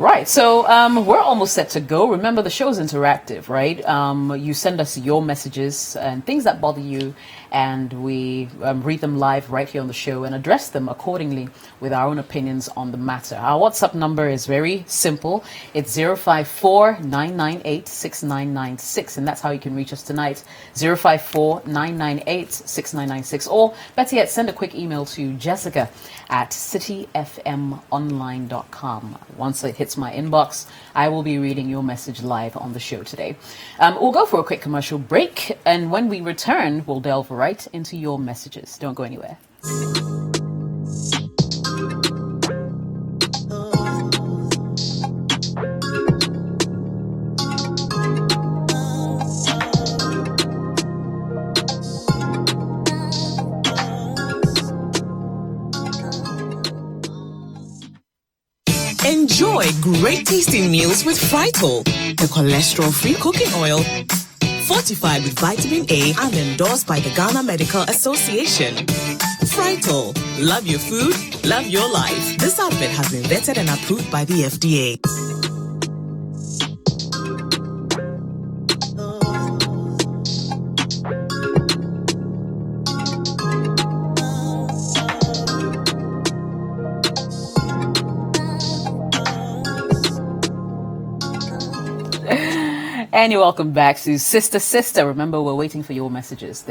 Right, so we're almost set to go. Remember, the show's interactive, right? You send us your messages and things that bother you, and we read them live right here on the show and address them accordingly with our own opinions on the matter. Our WhatsApp number is very simple. It's 054-998-6996, and that's how you can reach us tonight, 054-998-6996. Or, better yet, send a quick email to jessica@cityfmonline.com. Once it hits my inbox, I will be reading your message live on the show today. We'll go for a quick commercial break, and when we return, we'll delve right into your messages. Don't go anywhere. Enjoy great tasting meals with Frytol, the cholesterol-free cooking oil fortified with vitamin A and endorsed by the Ghana Medical Association. Frytol, love your food, love your life. This outfit has been vetted and approved by the FDA. And you're welcome back to Sister. Remember, we're waiting for your messages.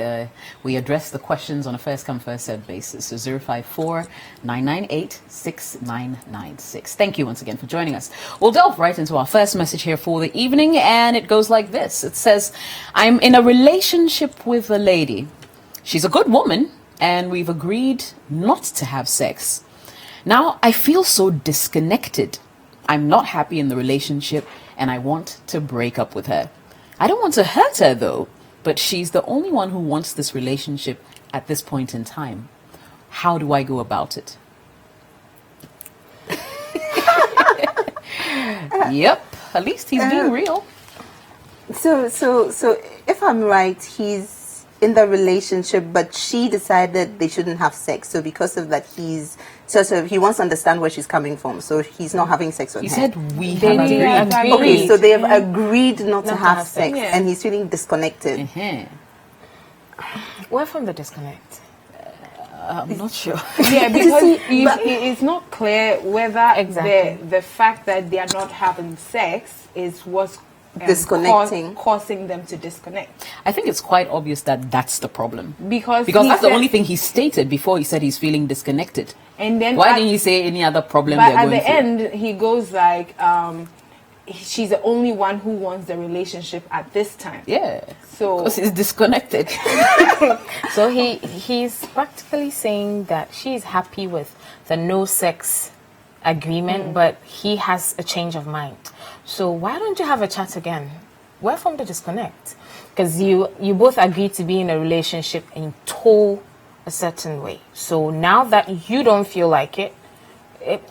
We address the questions on a first-come, first-served basis. So 054-998-6996. Thank you once again for joining us. We'll delve right into our first message here for the evening, and it goes like this. It says, I'm in a relationship with a lady. She's a good woman, and we've agreed not to have sex. Now, I feel so disconnected. I'm not happy in the relationship, and I want to break up with her. I don't want to hurt her, though, but she's the only one who wants this relationship at this point in time. How do I go about it? Yep, at least he's being real. So if I'm right, he's in the relationship, but she decided they shouldn't have sex. So because of that, he wants to understand where she's coming from. So he's not having sex with her. He said we have agreed. Okay, so they have agreed not to have sex, and he's feeling disconnected. Where from the disconnect? I'm not sure. Yeah, because it's not clear whether the fact that they are not having sex is what's disconnecting, causing them to disconnect. I think it's quite obvious that that's the problem. Because that's the only thing he stated before he said he's feeling disconnected. And then why didn't he say any other problem but they're going at the through? end, he goes like, she's the only one who wants the relationship at this time. Yeah. So because he's disconnected. So he's practically saying that she's happy with the no sex agreement, but he has a change of mind. So why don't you have a chat again? Where from the disconnect? Because you both agreed to be in a relationship and told a certain way. So now that you don't feel like it,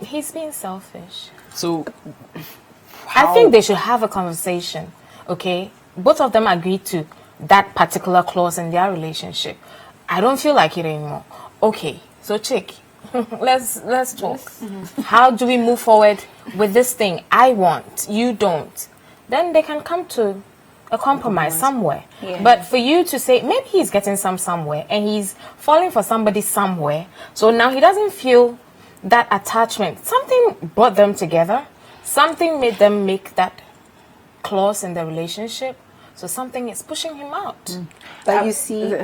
he's being selfish. So I think they should have a conversation, okay? Both of them agreed to that particular clause in their relationship. I don't feel like it anymore. Okay, so chick, let's talk. How do we move forward with this thing? I want, you don't. Then they can come to a compromise somewhere. Yeah. But for you to say, maybe he's getting somewhere and he's falling for somebody somewhere. So now he doesn't feel that attachment. Something brought them together. Something made them make that clause in the relationship. So something is pushing him out. But you see,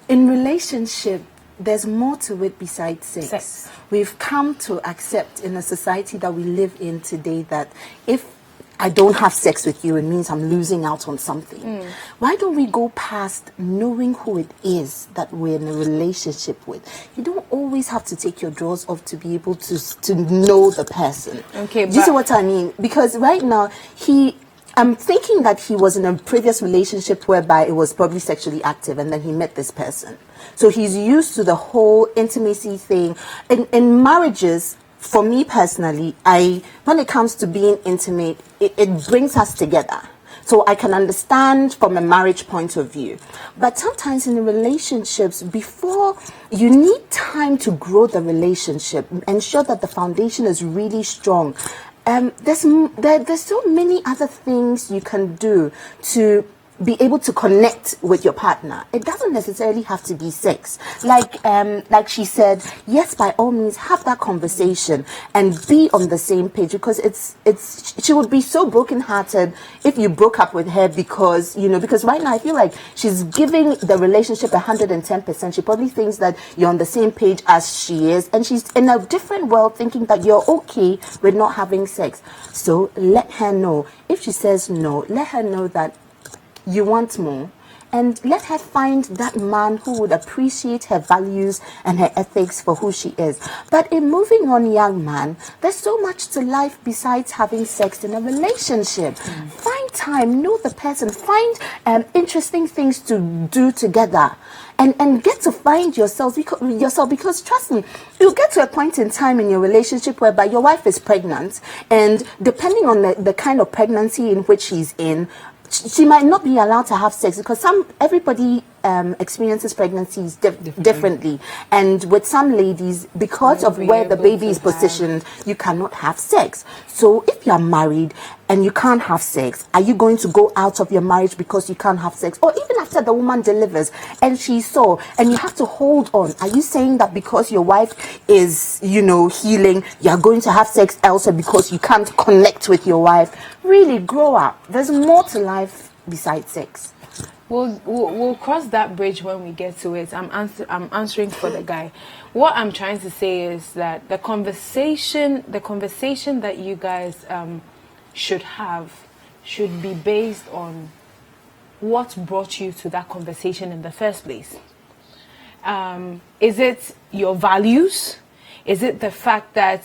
in relationship, there's more to it besides sex. We've come to accept in a society that we live in today that if I don't have sex with you, it means I'm losing out on something. Why don't we go past knowing who it is that we're in a relationship with? You don't always have to take your drawers off to be able to know the person. Okay, do you see what I mean? Because right now, I'm thinking that he was in a previous relationship whereby it was probably sexually active, and then he met this person. So he's used to the whole intimacy thing. In marriages, for me personally, when it comes to being intimate, it brings us together. So I can understand from a marriage point of view. But sometimes in relationships, before you need time to grow the relationship, ensure that the foundation is really strong. there's so many other things you can do to be able to connect with your partner. It doesn't necessarily have to be sex. Like she said, yes, by all means, have that conversation and be on the same page, because she would be so brokenhearted if you broke up with her because right now I feel like she's giving the relationship 110%. She probably thinks that you're on the same page as she is, and she's in a different world thinking that you're okay with not having sex. So let her know. If she says no, let her know that you want more, and let her find that man who would appreciate her values and her ethics for who she is. But in moving on, young man, there's so much to life besides having sex in a relationship. Find time, know the person, find interesting things to do together. And get to find yourself because trust me, you'll get to a point in time in your relationship whereby your wife is pregnant, and depending on the kind of pregnancy in which she's in, she might not be allowed to have sex, because everybody experiences pregnancies differently, and with some ladies, because of where the baby is positioned, you cannot have sex. So if you're married and you can't have sex, are you going to go out of your marriage because you can't have sex? Or even after the woman delivers and she's sore and you have to hold on, are you saying that because your wife is healing, you're going to have sex elsewhere because you can't connect with your wife? Really, grow up. There's more to life besides sex. We'll cross that bridge when we get to it. I'm answering for the guy. What I'm trying to say is that the conversation that you guys should have should be based on what brought you to that conversation in the first place. Is it your values? Is it the fact that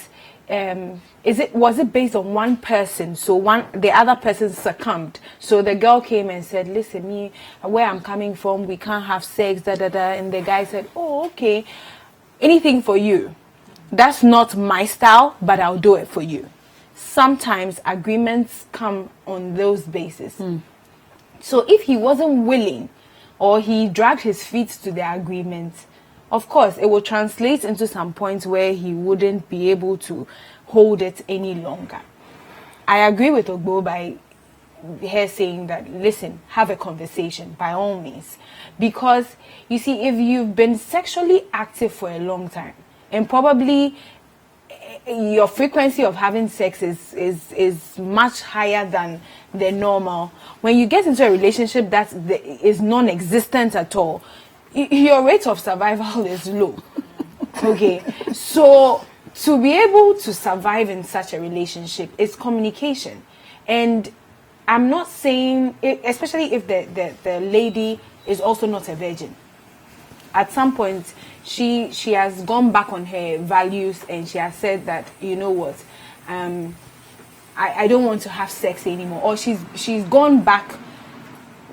was it based on one person? So the other person succumbed. So the girl came and said, listen, me, where I'm coming from, we can't have sex, and the guy said, oh, okay, anything for you. That's not my style, but I'll do it for you. Sometimes agreements come on those bases. So if he wasn't willing, or he dragged his feet to the agreement, of course, it will translate into some points where he wouldn't be able to hold it any longer. I agree with Ogbo by her saying that, listen, have a conversation, by all means. Because, you see, if you've been sexually active for a long time, and probably your frequency of having sex is much higher than the normal, when you get into a relationship that is non-existent at all, your rate of survival is low. Okay, so to be able to survive in such a relationship is communication. And I'm not saying, especially if the lady is also not a virgin. At some point, she has gone back on her values, and she has said that, you know what, I don't want to have sex anymore. Or she's gone back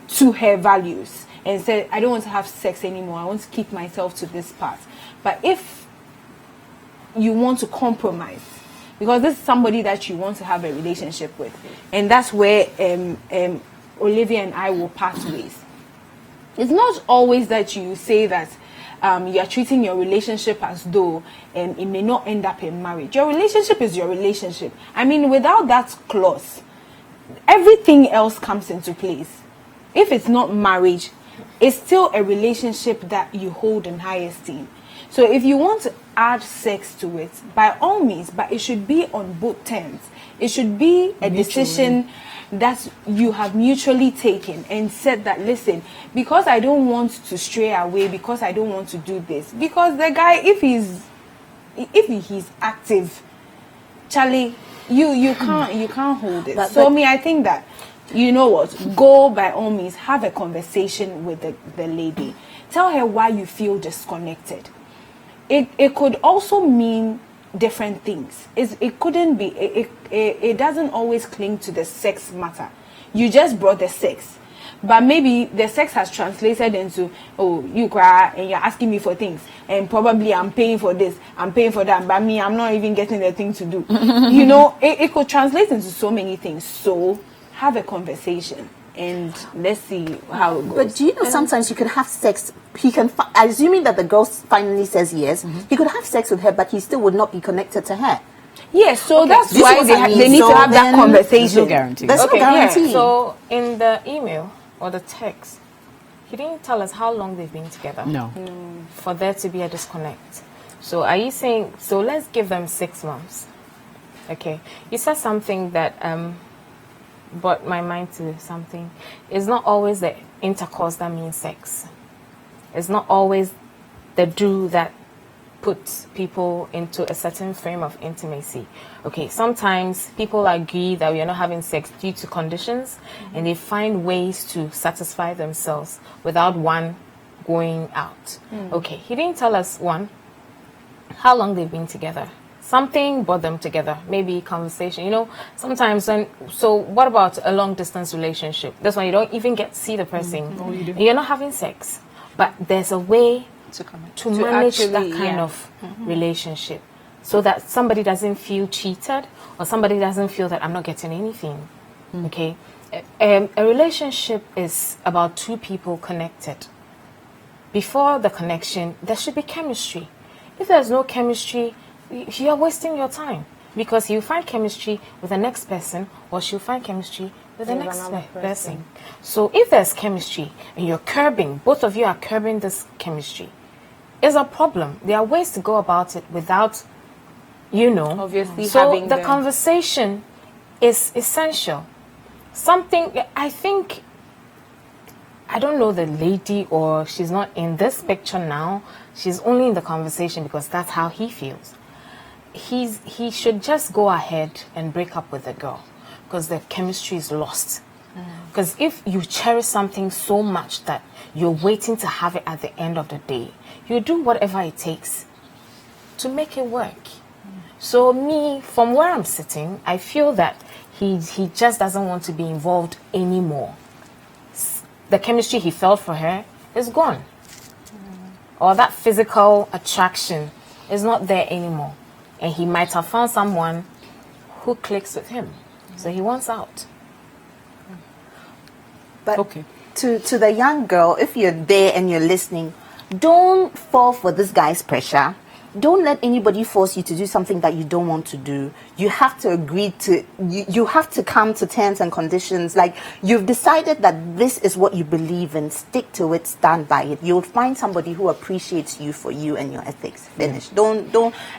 to her values and said, I don't want to have sex anymore. I want to keep myself to this part. But if you want to compromise, because this is somebody that you want to have a relationship with, and that's where Olivia and I will part ways. It's not always that you say that you are treating your relationship as though it may not end up in marriage. Your relationship is your relationship. I mean, without that clause, everything else comes into place. If it's not marriage, it's still a relationship that you hold in high esteem. So if you want to add sex to it, by all means, but it should be on both terms. It should be a decision that you have mutually taken and said that, listen, because I don't want to stray away, because I don't want to do this, because the guy, if he's active, Charlie, you can't hold it. I think that, you know what, go by all means, have a conversation with the lady. Tell her why you feel disconnected. It could also mean different things. It couldn't be, it doesn't always cling to the sex matter. You just brought the sex, but maybe the sex has translated into, oh, you cry and you're asking me for things, and probably I'm paying for this, I'm paying for that, but me, I'm not even getting the thing to do. You know, it could translate into so many things. So have a conversation and let's see how it goes. But do you know, sometimes you can have sex, he can, assuming that the girl finally says yes, he could have sex with her, but he still would not be connected to her. Yes, so that's this why is what I mean. they need So to have that then- There's conversation. no guarantee. There's no Okay, yeah. guarantee. So in the email or the text, he didn't tell us how long they've been together. No. For there to be a disconnect. So are you saying, so let's give them 6 months? Okay. You said something that brought my mind to something. It's not always the intercourse that means sex. It's not always the do that puts people into a certain frame of intimacy. Okay, sometimes people agree that we are not having sex due to conditions, and they find ways to satisfy themselves without one going out. Okay, he didn't tell us, one, how long they've been together. Something brought them together, maybe conversation. You know, sometimes so what about a long distance relationship? That's why you don't even get to see the person. You're not having sex, but there's a way to manage that actually, kind yeah. of relationship, so that somebody doesn't feel cheated or somebody doesn't feel that I'm not getting anything. Okay, a relationship is about two people connected. Before the connection, there should be chemistry. If there's no chemistry, you are wasting your time, because you find chemistry with the next person, or she'll find chemistry with the next another person. So if there's chemistry and you're curbing, both of you are curbing this chemistry, it's a problem. There are ways to go about it without, Obviously So having the the- conversation is essential. Something, I don't know the lady, or she's not in this picture now. She's only in the conversation because that's how he feels. He should just go ahead and break up with the girl, because the chemistry is lost. Because if you cherish something so much that you're waiting to have it at the end of the day, you do whatever it takes to make it work. So me, from where I'm sitting, I feel that he just doesn't want to be involved anymore. The chemistry he felt for her is gone. Or that physical attraction is not there anymore. And he might have found someone who clicks with him. So he wants out. But Okay. to the young girl, if you're there and you're listening, don't fall for this guy's pressure. Don't let anybody force you to do something that you don't want to do. You have to agree to, you have to come to terms and conditions. Like, you've decided that this is what you believe in. Stick to it, stand by it. You'll find somebody who appreciates you for you and your ethics. Finish. Don't,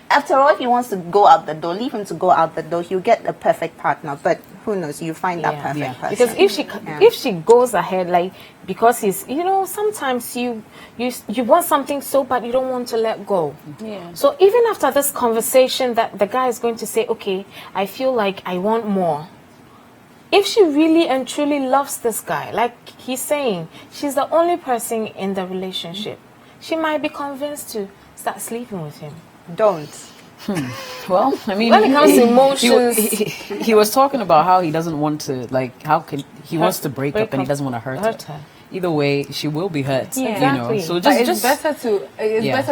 after all, if he wants to go out the door, leave him to go out the door. He'll get a perfect partner. But who knows? You find that Yeah. perfect Yeah. person. Because if she goes ahead, like, because he's, sometimes you want something so bad you don't want to let go. Yeah. So even after this conversation, that the guy is going to say, okay, I feel like I want more. If she really and truly loves this guy, like he's saying, she's the only person in the relationship, she might be convinced to start sleeping with him. Don't. Well, I mean, When it comes to emotions- he was talking about how he doesn't want to, like, how can he wants to break up and he doesn't want to hurt her. Either way, she will be hurt. Yeah. Exactly. So But just it's better to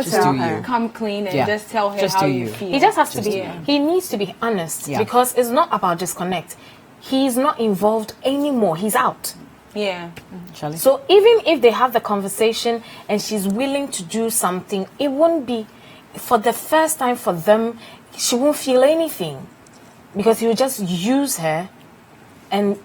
just do you. come clean and Yeah. just tell her Just how do you you. feel. He just has to Just be, yeah. he needs to be honest, Yeah. because it's not about disconnect. He's not involved anymore. He's out. Yeah. Charlie. So even if they have the conversation and she's willing to do something, it won't be, for the first time for them, she won't feel anything, because he will just use her, and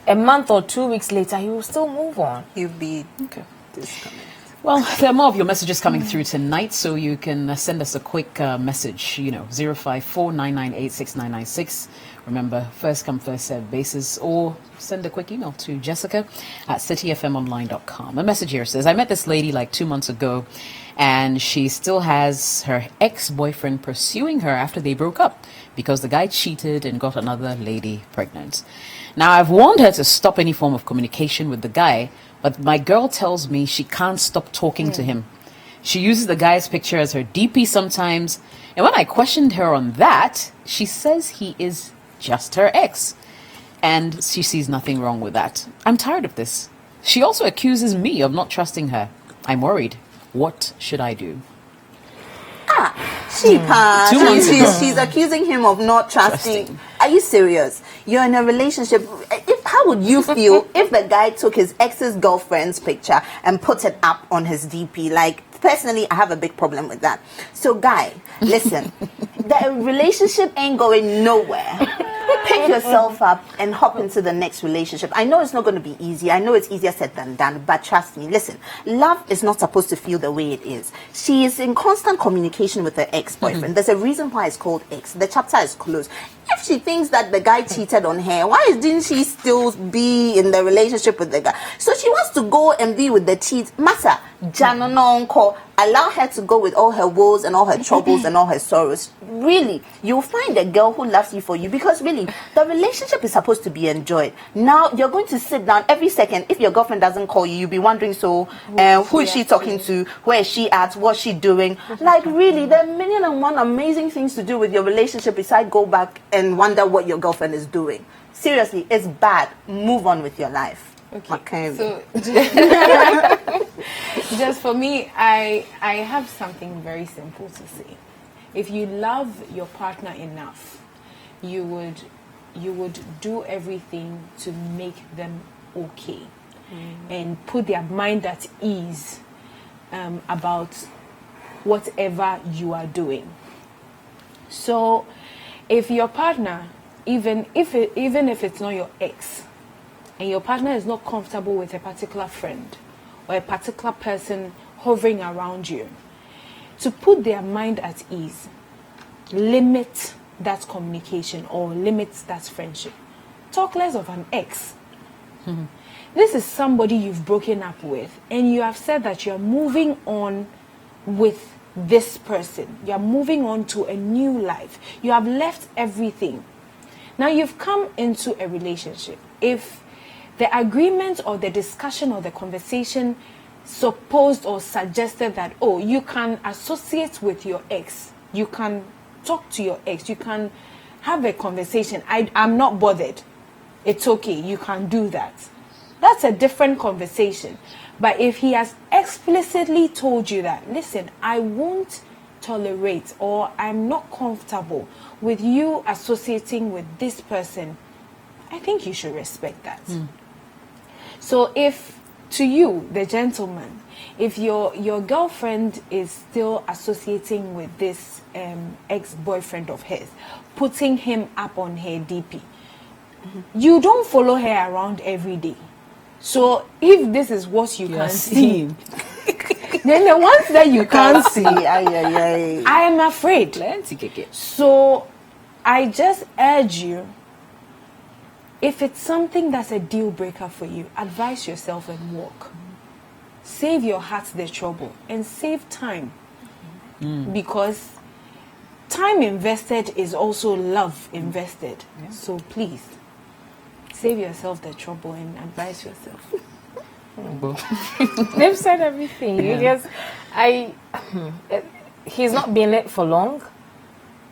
a month or 2 weeks later, he will still move on. You'll be Okay. disconnected. Well, there are more of your messages coming through tonight, so you can send us a quick message, 054-998-6996. Remember, first come, first served basis, or send a quick email to jessica@cityfmonline.com. A message here says, I met this lady like 2 months ago, and she still has her ex-boyfriend pursuing her after they broke up because the guy cheated and got another lady pregnant. Now, I've warned her to stop any form of communication with the guy, but my girl tells me she can't stop talking to him. She uses the guy's picture as her DP sometimes, and when I questioned her on that, she says he is just her ex, and she sees nothing wrong with that. I'm tired of this. She also accuses me of not trusting her. I'm worried. What should I do? She's accusing him of not trusting. Trusting. Are you serious? You're in a relationship. How would you feel if the guy took his ex's girlfriend's picture and put it up on his DP? Like, personally, I have a big problem with that. So, guy, listen, the relationship ain't going nowhere. Pick yourself up and hop into the next relationship. I know it's not going to be easy. I know it's easier said than done, but trust me, listen, love is not supposed to feel the way it is. She is in constant communication with her ex-boyfriend. There's a reason why it's called ex. The chapter is closed. If she thinks that the guy cheated on her, why didn't she still be in the relationship with the guy? So she wants to go and be with the cheat. Masa, Janononko, allow her to go with all her woes and all her troubles and all her sorrows. Really, you'll find a girl who loves you for you, because really, the relationship is supposed to be enjoyed. Now, you're going to sit down every second. If your girlfriend doesn't call you, you'll be wondering, so who is she talking to? Where is she at? What's she doing? Like, really, there are 1,000,001 amazing things to do with your relationship besides go back and wonder what your girlfriend is doing. Seriously, it's bad. Move on with your life. Okay. So, just for me, I have something very simple to say. If you love your partner enough, you would do everything to make them okay, and put their mind at ease about whatever you are doing. So, if your partner, even if it's not your ex, and your partner is not comfortable with a particular friend or a particular person hovering around you, to put their mind at ease, limit that communication or limit that friendship. Talk less of an ex. This is somebody you've broken up with, and you have said that you're moving on with this person. You're moving on to a new life. You have left everything. Now you've come into a relationship. If the agreement or the discussion or the conversation supposed or suggested that, oh, you can associate with your ex, you can talk to your ex, you can have a conversation, I'm not bothered, it's okay, you can do that. That's a different conversation. But if he has explicitly told you that, listen, I won't tolerate, or I'm not comfortable with you associating with this person, I think you should respect that. So if, to you, the gentleman, if your girlfriend is still associating with this ex-boyfriend of hers, putting him up on her DP, you don't follow her around every day. So if this is what you can see, then the ones that you can't see, I am afraid. So I just urge you, if it's something that's a deal breaker for you, advise yourself and walk. Save your heart the trouble and save time. Because time invested is also love invested. So please, save yourself the trouble and advise yourself. They've said everything. He's not been it for long.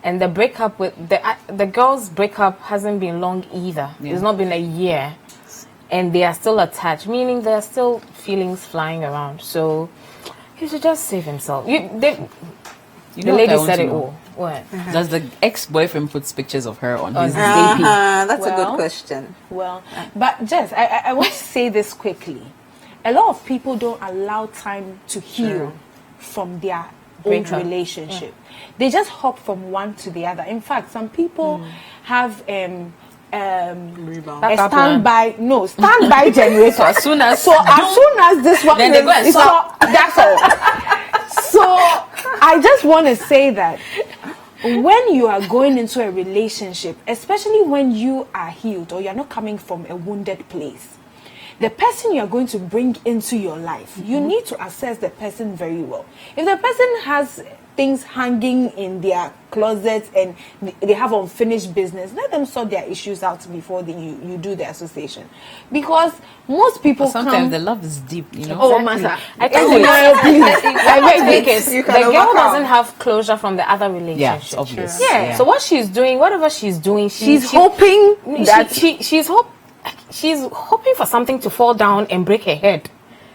And the breakup with the girl's breakup hasn't been long either. It's not been a year, and they are still attached, meaning there are still feelings flying around. So he should just save himself. The lady said it all. What? Does the ex-boyfriend put pictures of her on his AP? That's a good question. Well, but Jess, I want to say this quickly. A lot of people don't allow time to heal from their old relationship. They just hop from one to the other. In fact, some people have a standby generation. So as soon as this one, then they go and that's all. So I just want to say that when you are going into a relationship, especially when you are healed or you're not coming from a wounded place, the person you're going to bring into your life, you need to assess the person very well. If the person has things hanging in their closets and they have unfinished business, let them sort their issues out before you do the association. Because most people sometimes the love is deep, Oh, Masa. I think the girl doesn't have closure from the other relationship. Yeah, it's obvious. Yeah. So what she's doing, whatever she's doing, she's hoping that she's hoping for something to fall down and break her head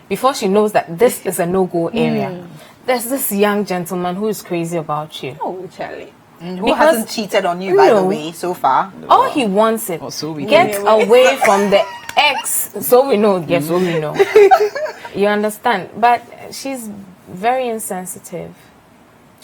before she knows that this is a no-go area. There's this young gentleman who is crazy about you. Oh, Charlie. Who hasn't cheated on you, by the way, so far? All he wants it. Get away from the ex. So we know. Yes, so we know. You understand? But she's very insensitive.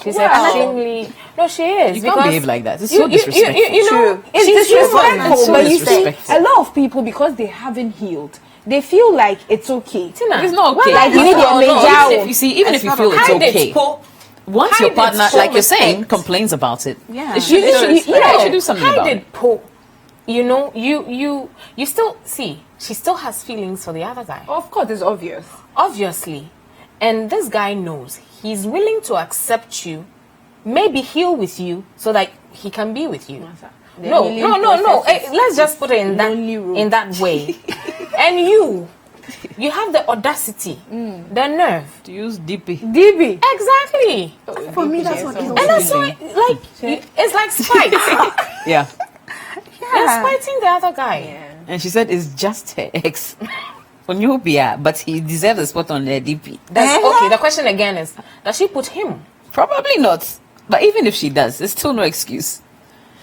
She's Wow. extremely. No, she is. You can't because behave like that. It's so disrespectful. You know, True. It's she's disrespectful, so but you see, disrespectful. a lot of people, because they haven't healed, they feel like it's okay. Tina, It's not well, okay. like you need No, a no, major- even if you see, even if you It's feel not it's hide it, okay, po. once Hide your it, partner, show like you're saying, respect. complains about it, Yeah. it should, You it should- should- yeah, you should do something hide about it, it. po. You know, you still see. She still has feelings for the other guy. Of course, it's obvious. Obviously. And this guy knows he's willing to accept you, maybe heal with you so that he can be with you. The No. healing process is- Let's just put it in lonely road. that way. And you have the audacity, the nerve. To use DP. DB. Exactly. For me, that's what Yes, kills And that's me. why, it's like spite. Yeah. You're spiting the other guy. And she said it's just her ex. Onyobia, but he deserves a spot on the DP. Okay, the question again is, does she put him? Probably not. But even if she does, it's still no excuse.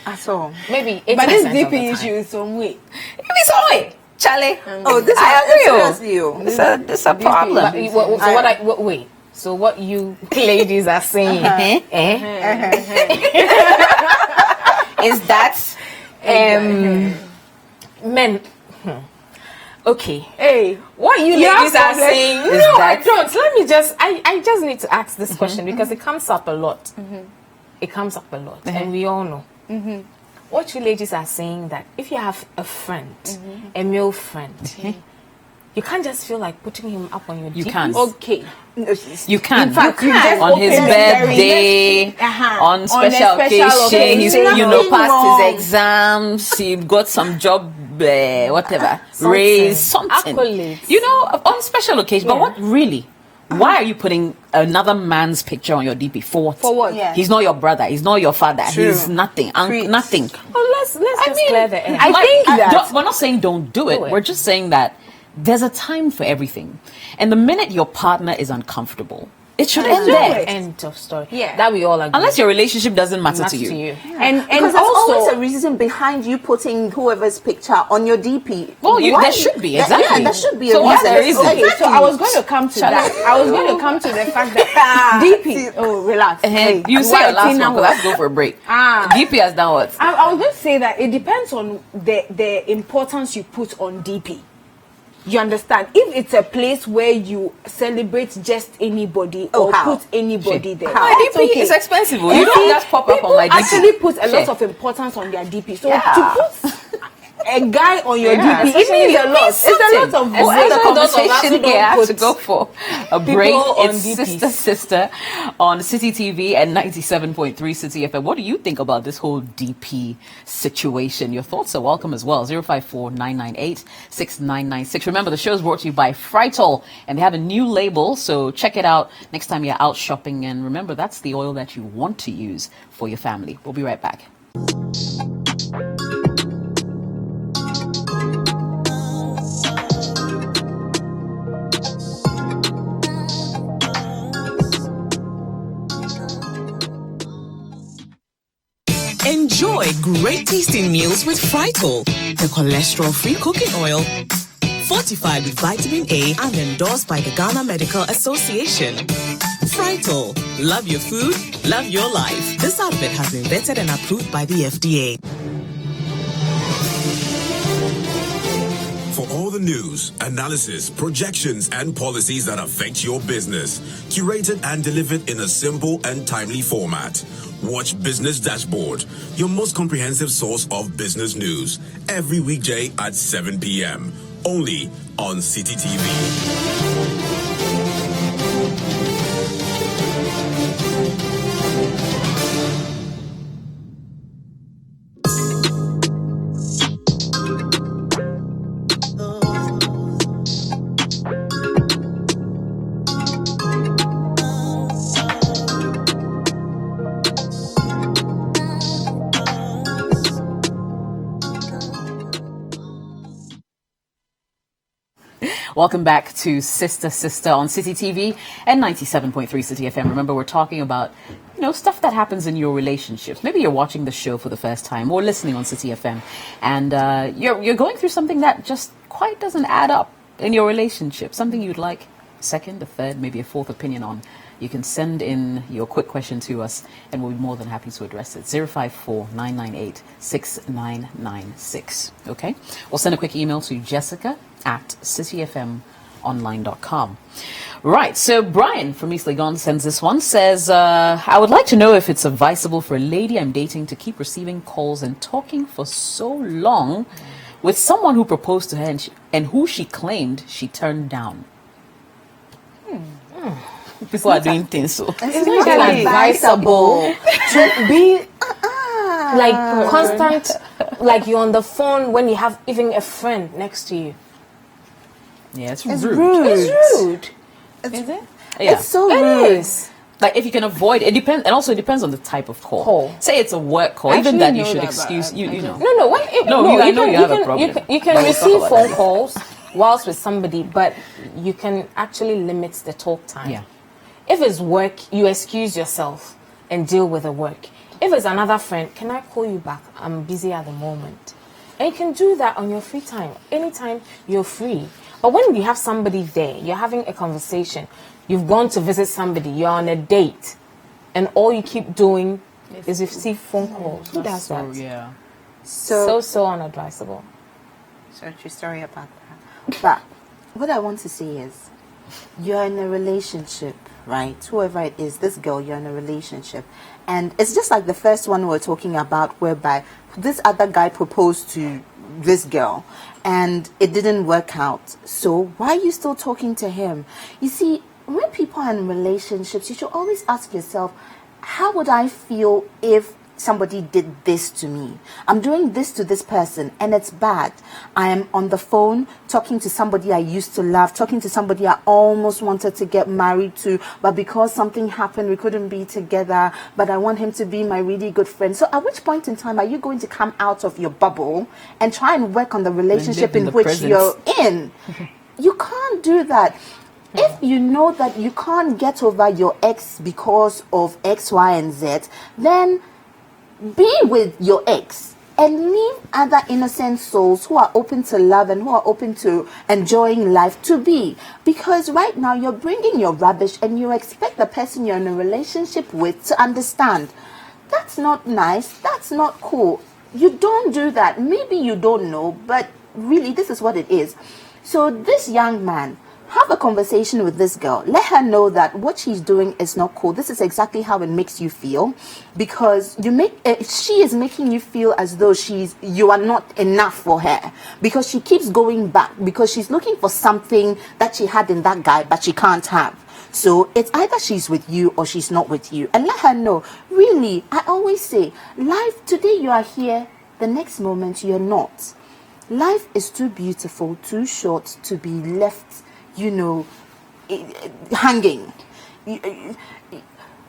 At all. Maybe 80% But this of the DP time. issue is some way. If it's alright, Charlie. Oh, this I agree. seriously, oh. It's a problem. But wait. So what you ladies are saying is that men. Okay. Hey, What you You have ladies are problems. saying? Is No, I that- don't. Let me just. I just need to ask this question because it comes up a lot. It comes up a lot, and we all know. What you ladies are saying that if you have a friend, a male friend, you can't just feel like putting him up on your You DP. can't. okay. You can. In fact, you just On his open a very- birthday, on a special special occasion, he's occasion. passed Wrong. his exams, he got some job, whatever, raise something. Accolades. You know, on special occasion. But what really? Why are you putting another man's picture on your DP? For what? For what? Yeah. He's not your brother. He's not your father. True. He's nothing. Preach. Nothing. Well, let's just clear the air. I think that- we're not saying don't do it. Do it. We're just saying that there's a time for everything. And the minute your partner is uncomfortable, it should end do there. it. End of story. Yeah. That we all agree. Unless your relationship doesn't matter Matters to you. And Because there's also always a reason behind you putting whoever's picture on your DP. Well, Why? there should be, Yeah, exactly. there should be So a what's reason. the reason? Okay, Exactly. so I was going to come to that. I was going to come to the fact that DP. Oh, relax. Hey, You say why your last Tina one, but was- let's go for a break. Ah. DP has done what? I was going to say that it depends on the importance you put on DP. You understand? If it's a place where you celebrate just anybody Oh, or how? put anybody there, My that's DP okay. is expensive. You You don't see, just pop up people on my DP. actually put a lot Shit. of importance on their DP. So Yeah. to put a guy on your Yeah, DP, it means a lot. It's a lot of We'll work. end the Especially those of us who conversation don't here. I have to put go for a break. on It's DPs. Sister on City TV and 97.3 City FM. What do you think about this whole DP situation? Your thoughts are welcome as well. 054-998-6996. Remember, the show is brought to you by Fritol, and they have a new label, so check it out next time you're out shopping. And remember, that's the oil that you want to use for your family. We'll be right back. Enjoy great tasting meals with Fritol, the cholesterol-free cooking oil, fortified with vitamin A and endorsed by the Ghana Medical Association. Fritol, love your food, love your life. This outfit has been vetted and approved by the FDA. For all the news, analysis, projections, and policies that affect your business, curated and delivered in a simple and timely format. Watch Business Dashboard, your most comprehensive source of business news, every weekday at 7 p.m. Only on City TV. Welcome back to Sister on City TV and 97.3 City FM. Remember, we're talking about, stuff that happens in your relationships. Maybe you're watching the show for the first time or listening on City FM, and you're going through something that just quite doesn't add up in your relationship. Something you'd like a second, a third, maybe a fourth opinion on. you can send in your quick question to us and we'll be more than happy to address it. 054-998-6996. Okay? Or send a quick email to jessica@cityfmonline.com. Right, so Brian from East Legon sends this one, says, I would like to know if it's advisable for a lady I'm dating to keep receiving calls and talking for so long with someone who proposed to her and who she claimed she turned down. People are doing things so. It's not advisable to be like constant, like you're on the phone when you have even a friend next to you. Yeah, it's It's rude. rude. It's rude. Is it? Yeah. It's so It rude. is. Like if you can avoid it, depends, and also it depends on the type of call. Say it's a work call, I even actually that you know should that, excuse but you. I You know. No, I know you have a problem. You can But we'll talk receive about phone that. calls whilst with somebody, but you can actually limit the talk time. Yeah. If it's work, you excuse yourself and deal with the work. If it's another friend, can I call you back? I'm busy at the moment. And you can do that on your free time, anytime you're free. But when you have somebody there, you're having a conversation, you've gone to visit somebody, you're on a date, and all you keep doing is receive phone calls. Who does that? Yeah. So unadvisable. So true story about that. But what I want to say is, you're in a relationship, right? Whoever it is, this girl, you're in a relationship. And it's just like the first one we were talking about, whereby this other guy proposed to this girl and it didn't work out. So why are you still talking to him? You see, when people are in relationships, you should always ask yourself, how would I feel if somebody did this to me? I'm doing this to this person and it's bad. I am on the phone talking to somebody I used to love, talking to somebody I almost wanted to get married to, but because something happened, we couldn't be together, but I want him to be my really good friend. So at which point in time are you going to come out of your bubble and try and work on the relationship in in the which presence. you're in? You can't do that. If you know that you can't get over your ex because of X, Y, and Z, then be with your ex and leave other innocent souls who are open to love and who are open to enjoying life to be. Because right now you're bringing your rubbish and you expect the person you're in a relationship with to understand. That's not nice. That's not cool. You don't do that. Maybe you don't know, but really this is what it is. So this young man, have a conversation with this girl. Let her know that what she's doing is not cool. This is exactly how it makes you feel, because she is making you feel as though you are not enough for her, because she keeps going back, because she's looking for something that she had in that guy but she can't have. So it's either she's with you or she's not with you. And let her know, really, I always say, life, today you are here, the next moment you're not. Life is too beautiful, too short to be left, hanging.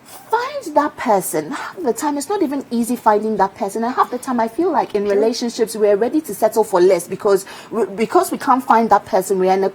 Find that person. Half the time it's not even easy finding that person, and half the time I feel like in relationships we're ready to settle for less because we can't find that person. We're in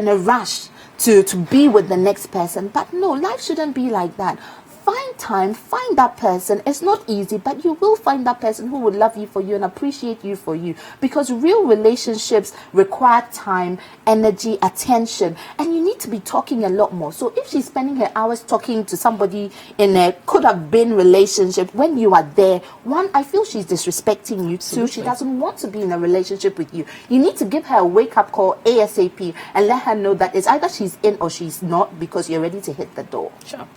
a rush to be with the next person. But no, life shouldn't be like that. Find time, find that person. It's not easy, but you will find that person who would love you for you and appreciate you for you. Because real relationships require time, energy, attention, and you need to be talking a lot more. So if she's spending her hours talking to somebody in a could have been relationship when you are there, one, I feel she's disrespecting you. Two, she doesn't want to be in a relationship with you. You need to give her a wake-up call ASAP and let her know that it's either she's in or she's not, because you're ready to hit the door. Sure.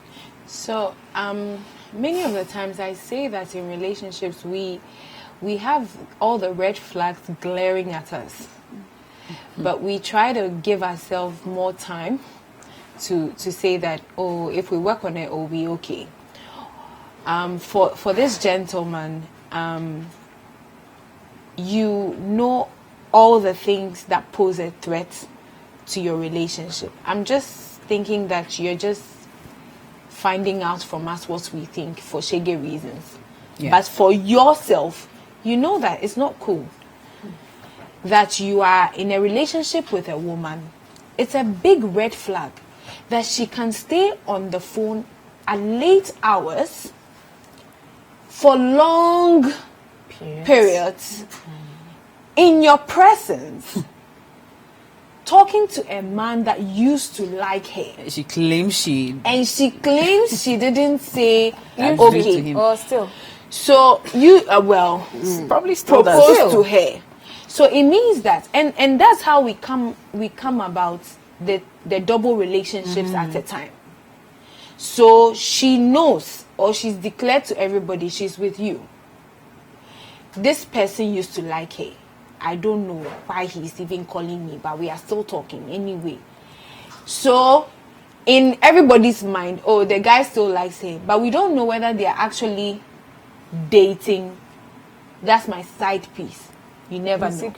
So, many of the times I say that in relationships we have all the red flags glaring at us, but we try to give ourselves more time to say that, oh, if we work on it, it'll be okay. For this gentleman, you know all the things that pose a threat to your relationship. I'm just thinking that you're just finding out from us what we think for shaggy reasons. Yeah. But for yourself, you know that it's not cool. That you are in a relationship with a woman, it's a big red flag that she can stay on the phone at late hours for long periods in your presence. talking to a man that used to like her, She claims she and she claims she didn't say agreed to okay. him. Or still. So you probably still does. proposed to her. So it means that, and that's how we come about the double relationships at a time. So she knows, or she's declared to everybody, she's with you. This person used to like her. I don't know why he's even calling me, but we are still talking anyway. So in everybody's mind, oh, the guy still likes her, but we don't know whether they are actually dating. That's my side piece. You never know.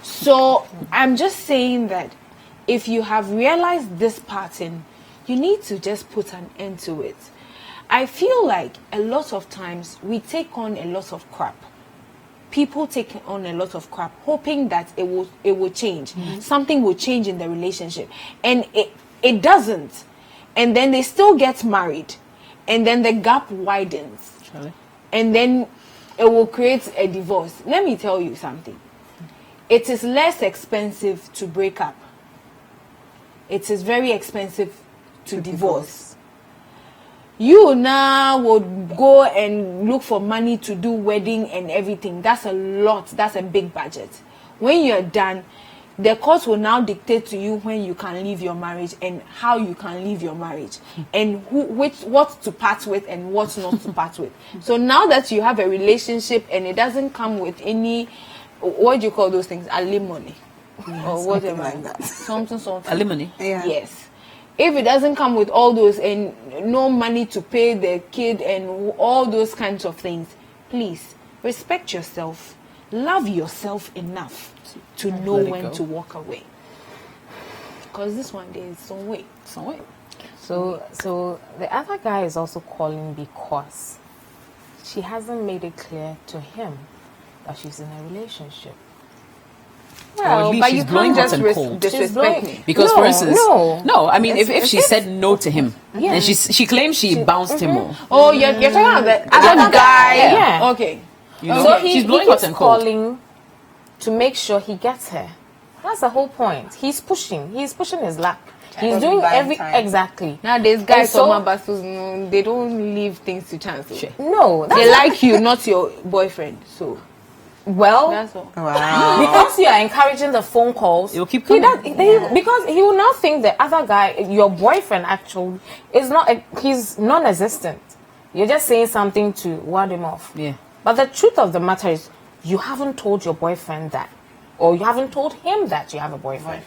So I'm just saying that if you have realized this pattern, you need to just put an end to it. I feel like a lot of times we take on a lot of crap. People take on a lot of crap, hoping that it will change. Something will change in the relationship, and it doesn't. And then they still get married, and then the gap widens, and then it will create a divorce. Let me tell you something. It is less expensive to break up. It is very expensive to divorce. You now would go and look for money to do wedding and everything. That's a lot. That's a big budget. When you're done, the court will now dictate to you when you can leave your marriage and how you can leave your marriage, and what to part with and what not to part with. So now that you have a relationship and it doesn't come with any, what do you call those things? Alimony. Or whatever. like that. Something. Alimony. Yeah. Yes. If it doesn't come with all those and no money to pay the kid and all those kinds of things, please respect yourself. Love yourself enough to know Let it when go. to walk away. Because this one there is some way. So wait. So the other guy is also calling because she hasn't made it clear to him that she's in a relationship. Or at least but she's you blowing can't hot just and cold. disrespect me. Because, No, for instance, no. I mean, if she said no to him, and she claims she bounced him off, Oh, you're talking about the other guy. Yeah. Okay. you know, So she's he blowing hot keeps and cold. calling to make sure he gets her. That's the whole point. He's pushing his luck. He's doing buying time. exactly. Nowadays, guys, so- some buses, they don't leave things to chance. No, that's They like you, not your boyfriend. So well. that's all. Wow. Because you are encouraging the phone calls, It'll keep he coming. because he will now think the other guy, your boyfriend, actually is not. He's non-existent. You're just saying something to ward him off. Yeah. But the truth of the matter is, you haven't told your boyfriend that, or you haven't told him that you have a boyfriend.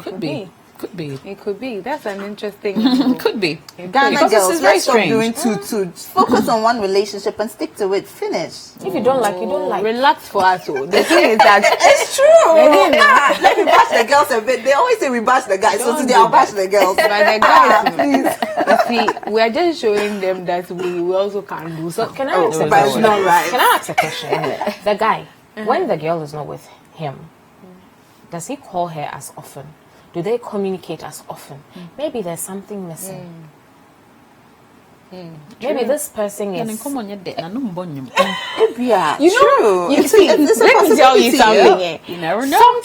Could be. Could be. It could be. That's an interesting. Could be. Ghana Because girls, this is very let's stop strange. doing two. Focus on one relationship and stick to it. Finish. If you don't like, you don't like. Relax for us. Oh. The thing is that It's true. Let me bash the girls a bit. They always say we bash the guys, so today I'll bash the girls. by the guys, you see, we are just showing them that we also can do So something. can I ask a but it's question? not right. Can I ask a question? The guy, when the girl is not with him, does he call her as often? Do they communicate as often? Maybe there's something missing. Maybe this person is. Yeah, You know, true. you It's- see, it's a let me tell you possibility, something. yeah. You never know.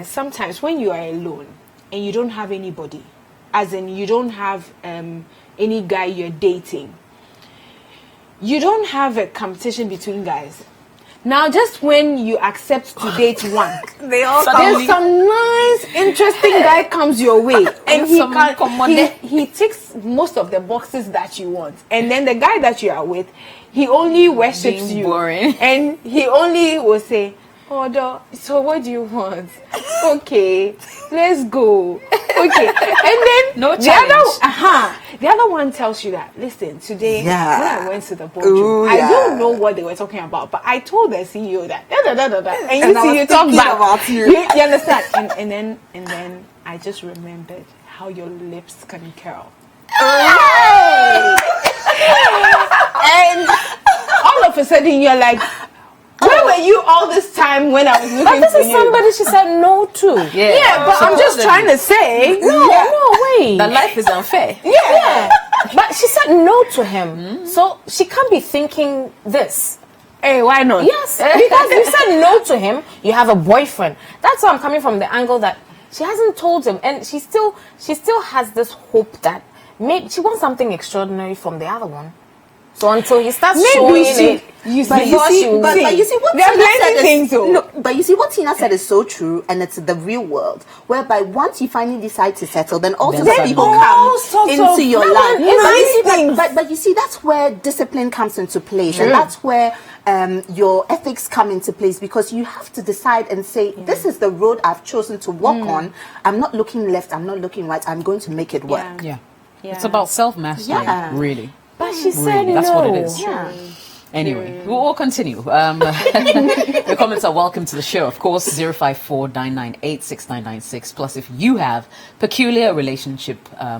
Sometimes when you are alone and you don't have anybody, as in you don't have any guy you're dating, you don't have a competition between guys. Now, just when you accept to date one, They all there's some nice, interesting guy comes your way, and he ticks most of the boxes that you want. And then the guy that you are with, he only worships Being you, boring. and he only will say, "Oh, so what do you want? Okay, let's go. Okay." And then No the challenge. the other one tells you that, listen, today Yeah. when I went to the boardroom, Ooh, I yeah. don't know what they were talking about, but I told the CEO that and you And I see was you talk thinking back. about you. You understand? And then I just remembered how your lips can curl. And all of a sudden you're like, where were you all this time when I was But looking this for is you? somebody she said no to. Yeah, but I'm just trying to say. No way. That life is unfair. Yeah. But she said no to him. So she can't be thinking this. Hey, why not? Yes, because you said no to him. You have a boyfriend. That's why I'm coming from the angle that she hasn't told him, and she still has this hope that maybe she wants something extraordinary from the other one. So until he starts showing it, but you see what there are Tina plenty said things, though. no, but you see what Tina said is so true, and it's the real world, whereby once you finally decide to settle, then also Then people all come sorts into of your life. nice things. But you see, that's where discipline comes into place, and that's where your ethics come into place, because you have to decide and say, this is the road I've chosen to walk on. I'm not looking left, I'm not looking right, I'm going to make it work. Yeah. It's about self-mastery, Yeah. really. but she said Really, no. that's what it is. Yeah. Anyway, we'll continue. The comments are welcome to the show. Of course, 054-998-6996. Plus, if you have peculiar relationship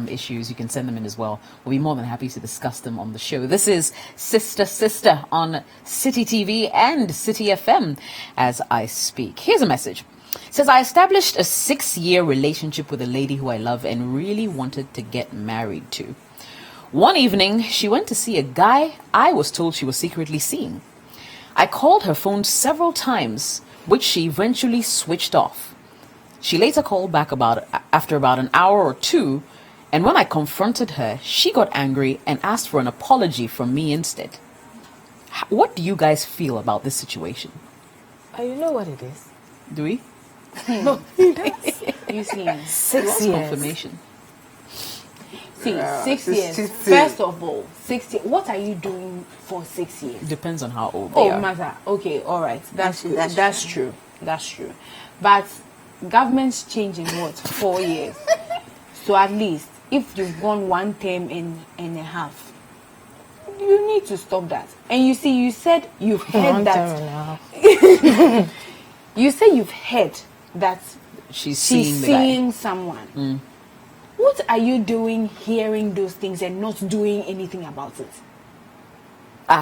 issues, you can send them in as well. We'll be more than happy to discuss them on the show. This is Sister on City TV and City FM as I speak. Here's a message. It says, I established a 6-year relationship with a lady who I love and really wanted to get married to. One evening, she went to see a guy I was told she was secretly seeing. I called her phone several times, which she eventually switched off. She later called back after about an hour or two, and when I confronted her, she got angry and asked for an apology from me instead. What do you guys feel about this situation? You know what it is? Do we? You see, 6 years. Confirmation. see, 6 years. is- First of all, 6 years. What are you doing for 6 years? Depends on how old they Oh, are. mother. Okay, all right. That's Actually, that's that's true. That's true. But government's changing what 4 years. So at least if you've gone one term and a half, you need to stop that. And you see, you said you've heard One that. term and a half. You say you've heard that She's she's seeing the guy. seeing someone. What are you doing hearing those things and not doing anything about it?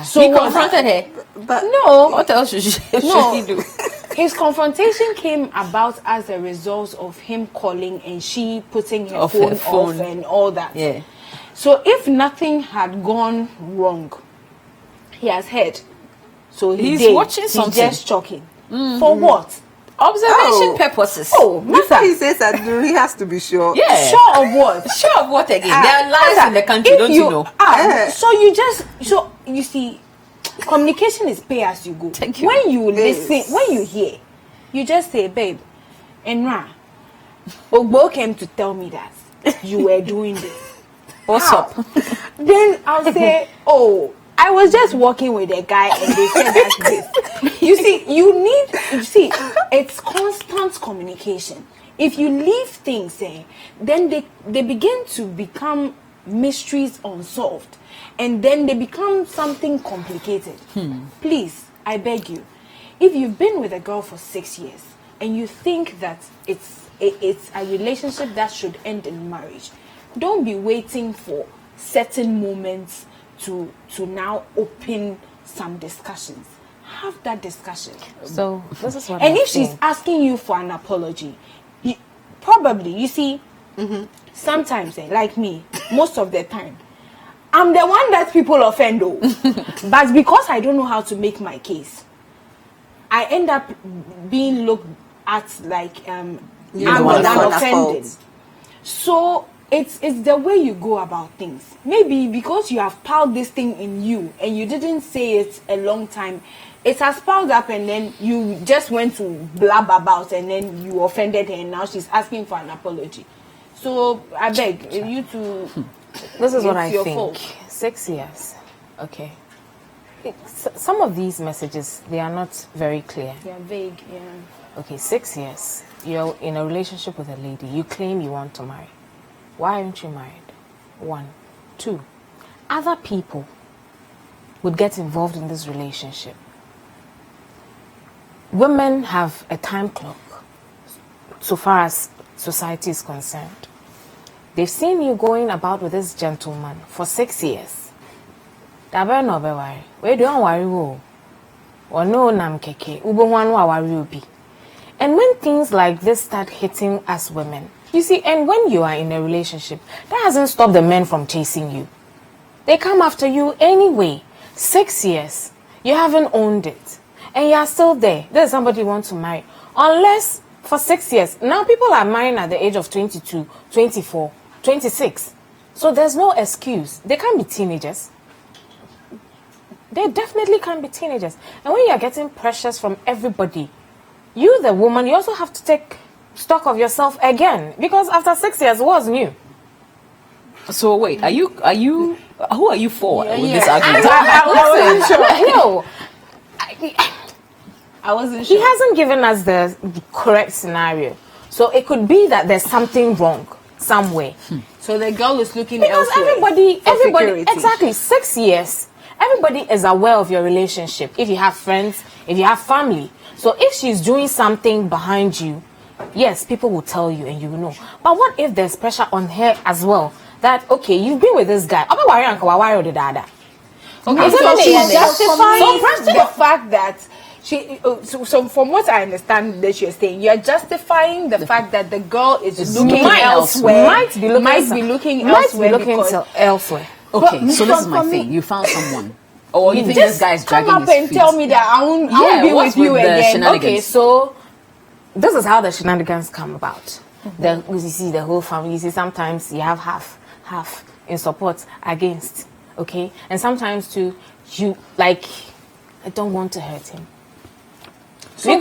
So he confronted her. But No. What else should No. he do? His confrontation came about as a result of him calling and she putting her Off phone her phone. off and all that. Yeah. So if nothing had gone wrong, he has heard. So He's did. watching He's something. just shocking. For what? Observation Oh. purposes. Oh, before master. he says that, he has to be sure. Yeah. Sure of what? Sure of what again? There are lies in the country, If don't you know? Yeah. So you see, communication is pay as you go. Thank you. When you Yes. listen, when you hear, you just say, babe, Enra, Ogbo came to tell me that you were doing this. What's How? up? Then I'll say, oh, I was just walking with a guy and they said that this. You see, it's constant communication. If you leave things there, then they begin to become mysteries unsolved. And then they become something complicated. Please, I beg you, if you've been with a girl for 6 years and you think that it's a relationship that should end in marriage, don't be waiting for certain moments to now open some discussions. Have that discussion. So this is what And I'm if she's saying. asking you for an apology, probably, you see, sometimes, like me, most of the time, I'm the one that people offend, though. But because I don't know how to make my case, I end up being looked at like I'm You're the the one one at offended. fault. So it's the way you go about things. Maybe because you have piled this thing in you and you didn't say it a long time, it has piled up and then you just went to blab about and then you offended her and now she's asking for an apology. So I beg you to. This is what It's I your think. fault. 6 years. Okay. Some of these messages, they are not very clear. They're vague, yeah. Okay, 6 years. You're in a relationship with a lady. You claim you want to marry. Why aren't you married? 1. 2. Other people would get involved in this relationship. Women have a time clock so far as society is concerned. They've seen you going about with this gentleman for 6 years. Dabe no be worry. We don't worry wo. Or no nam keke. Ube wan wa worry obi. And when things like this start hitting us women, you see, and when you are in a relationship, that hasn't stopped the men from chasing you. They come after you anyway. 6 years. You haven't owned it. And you are still there. There's somebody you want to marry. Unless for 6 years. Now people are marrying at the age of 22, 24, 26. So there's no excuse. They can't be teenagers. They definitely can't be teenagers. And when you're getting pressures from everybody, you, the woman, you also have to take stock of yourself again. Because after 6 years, what's new? So wait, who are you for with this argument? I wasn't sure. No. I wasn't sure. He hasn't given us the correct scenario. So it could be that there's something wrong somewhere. So the girl is looking Because elsewhere. everybody, for security. exactly, 6 years, everybody is aware of your relationship. If you have friends, if you have family. So if she's doing something behind you, yes, people will tell you and you will know. But what if there's pressure on her as well? That, okay, you've been with this guy. Okay, Is it so okay? she's Yeah, justifying the fact that she. So from what I understand that you're saying, you're justifying the fact that the girl is looking elsewhere. Might be looking elsewhere. Okay, But so this is my from thing. me- You found someone, or you think Just this guy's come dragging up his and feet? tell me that I won't be what's with you with the again. shenanigans? Okay, so this is how the shenanigans come about. You see the whole family. You see, sometimes you have half in support against. Okay, and sometimes too, you like, I don't want to hurt him. So we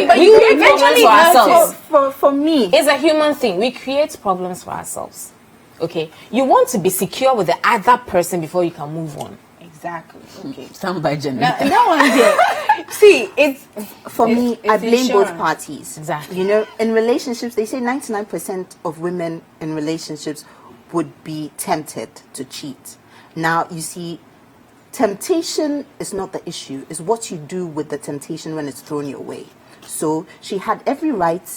create eventually problems for ourselves. For me, It's a human thing. We create problems for ourselves. Okay, you want to be secure with the other person before you can move on. Exactly. Okay. Stand by Jenny. That one there. See, it's for me, it's I blame both insurance. parties. Exactly. You know, in relationships, they say 99% of women in relationships would be tempted to cheat. Now, you see, temptation is not the issue. It's what you do with the temptation when it's thrown your way. So she had every right,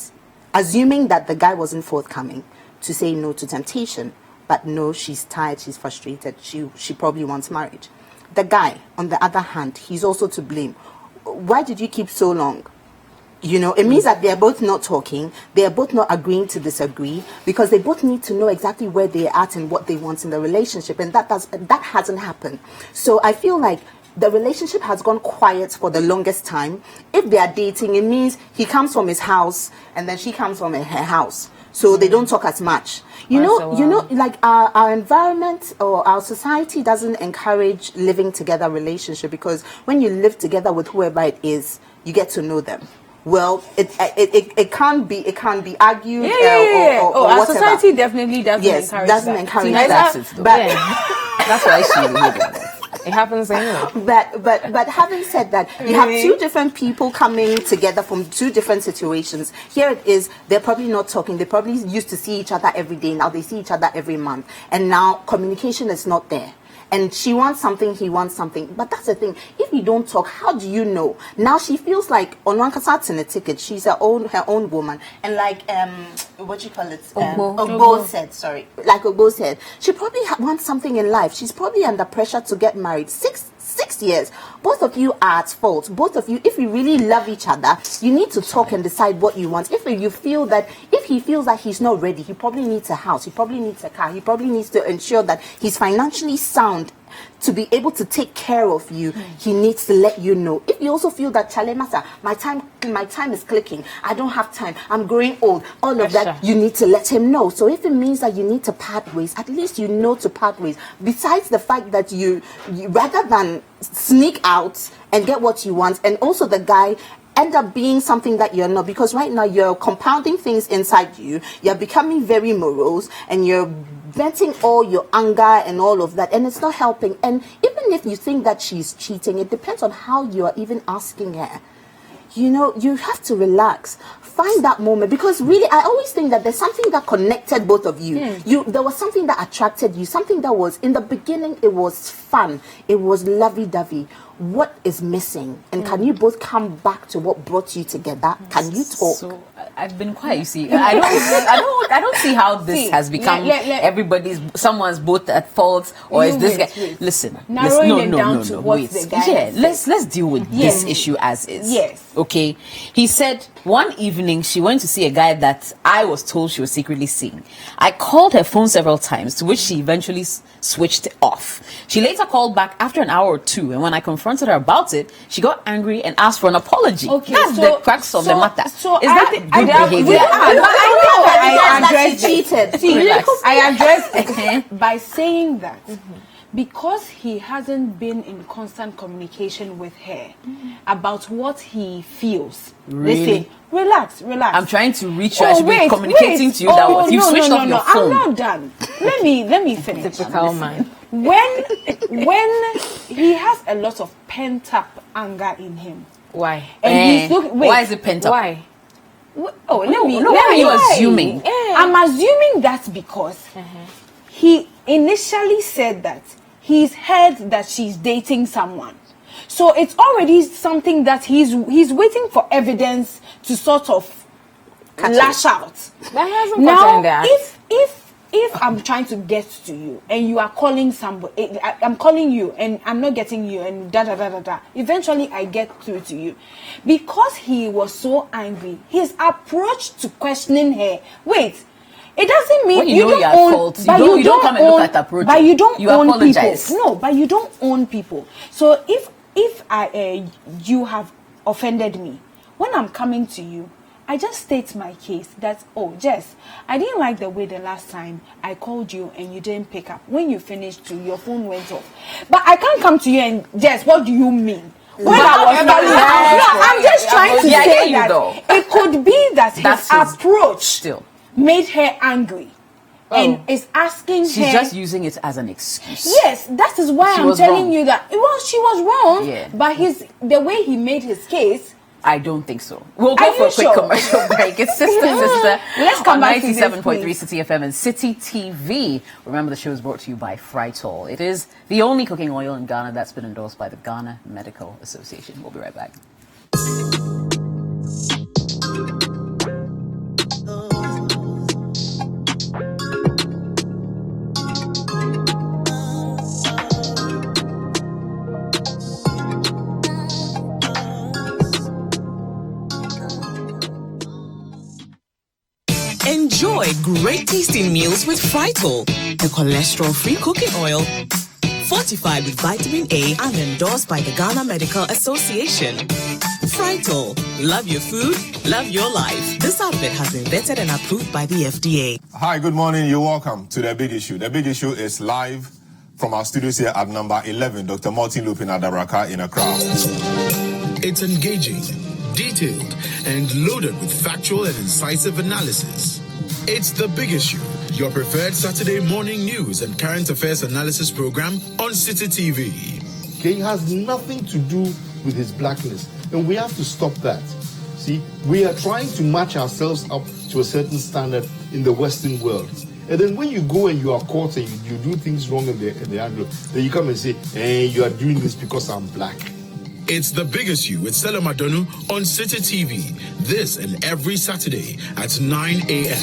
assuming that the guy wasn't forthcoming, to say no to temptation. But no, she's tired, she's frustrated, she probably wants marriage. The guy, on the other hand, he's also to blame. Why did you keep so long? You know, it means that they're both not talking, they're both not agreeing to disagree, because they both need to know exactly where they're at and what they want in the relationship, and that hasn't happened. So I feel like the relationship has gone quiet for the longest time. If they are dating, it means he comes from his house and then she comes from her house. So they don't talk as much. You know, like our environment or our society doesn't encourage living together relationship, because when you live together with whoever it is, you get to know them. Well, it can't be argued. Or our whatever. society definitely doesn't encourage that. That's why she would. It happens anyway. But having said that, you have two different people coming together from two different situations. Here it is, they're probably not talking. They probably used to see each other every day. Now they see each other every month. And now communication is not there. And she wants something, he wants something. But that's the thing. If you don't talk, how do you know? Now she feels like on one in a ticket. She's her own woman. And like what you call it? Ogbo said, sorry. Like Ogbo said, she probably wants something in life. She's probably under pressure to get married. Six years. Both of you are at fault. Both of you, if you really love each other, you need to talk and decide what you want. If he feels that he's not ready, he probably needs a house, he probably needs a car, he probably needs to ensure that he's financially sound to be able to take care of you. He needs to let you know. If you also feel that, Chale Masa, my time is clicking, I don't have time, I'm growing old, all of that, you need to let him know. So if it means that you need to part ways, at least you know to part ways. Besides the fact that you rather than sneak out and get what you want, and also the guy end up being something that you're not, because right now you're compounding things inside you, you're becoming very morose, and you're venting all your anger and all of that, and it's not helping. And even if you think that she's cheating, it depends on how you're even asking her. You know, you have to relax. Find that moment, because really, I always think that there's something that connected both of you. There was something that attracted you, something that was, in the beginning, it was fun. It was lovey-dovey. What is missing? And can you both come back to what brought you together? Can you talk? So I've been quiet. You see, I don't see how this has become someone's both at fault, or is this guy? Wait. Listen, Narrowing it down no, to what the guy yeah, has let's deal with this issue as is. Yes. Okay. He said one evening she went to see a guy that I was told she was secretly seeing. I called her phone several times, to which she eventually switched off. She later called back after an hour or two, and when I confronted her about it, she got angry and asked for an apology. Okay, that's the crux of the matter. So is that good behavior? I addressed cheated. See, Relax. I addressed it by saying that because he hasn't been in constant communication with her about what he feels. Really? Listen, relax. I'm trying to reach you. I should be communicating to you that what you've switched off your phone. I'm not done. Let me finish. Typical man. When he has a lot of pent up anger in him. Why? And he's looking. Wait, why is it pent up? Why? Oh, let me. Why are you assuming? I'm assuming that's because he initially said that he's heard that she's dating someone. So it's already something that he's waiting for evidence to sort of lash out. That hasn't Now, gotten that. if I'm trying to get to you and you are calling somebody, I'm calling you and I'm not getting you and eventually I get through to you. Because he was so angry, his approach to questioning her, wait, it doesn't mean when you know don't you're at own, fault, but you don't come and look at the approach. But you don't you own apologize. people. No, but you don't own people. So if you have offended me, when I'm coming to you, I just state my case that, oh, Jess, I didn't like the way the last time I called you and you didn't pick up. When you finished too, your phone went off. But I can't come to you and, Jess, what do you mean? When I'm just trying to say that it could be that his approach still made her angry. And is asking she's her. just using it as an excuse. Yes, that is why I'm telling you that. Well, she was wrong. Yeah. But the way he made his case. I don't think so. We'll go for a quick commercial break. It's Sister. Let's come back to this, 97.3 City FM and City TV. Remember, the show is brought to you by Frytol. It is the only cooking oil in Ghana that's been endorsed by the Ghana Medical Association. We'll be right back. Enjoy great tasting meals with Frytol, the cholesterol-free cooking oil, fortified with vitamin A and endorsed by the Ghana Medical Association. Frytol, love your food, love your life. This outfit has been vetted and approved by the FDA. Hi, good morning. You're welcome to The Big Issue. The Big Issue is live from our studios here at number 11, Dr. Martin Lupin Adabraka in Accra. It's engaging, detailed, and loaded with factual and incisive analysis. It's The Big Issue, your preferred Saturday morning news and current affairs analysis program on City TV. Okay, it has nothing to do with his blackness, and we have to stop that. See, we are trying to match ourselves up to a certain standard in the Western world. And then when you go and you are caught and you do things wrong in the Anglo, then you come and say, hey, you are doing this because I'm black. It's The Big Issue with Stella Madonu on City TV. This and every Saturday at 9 a.m.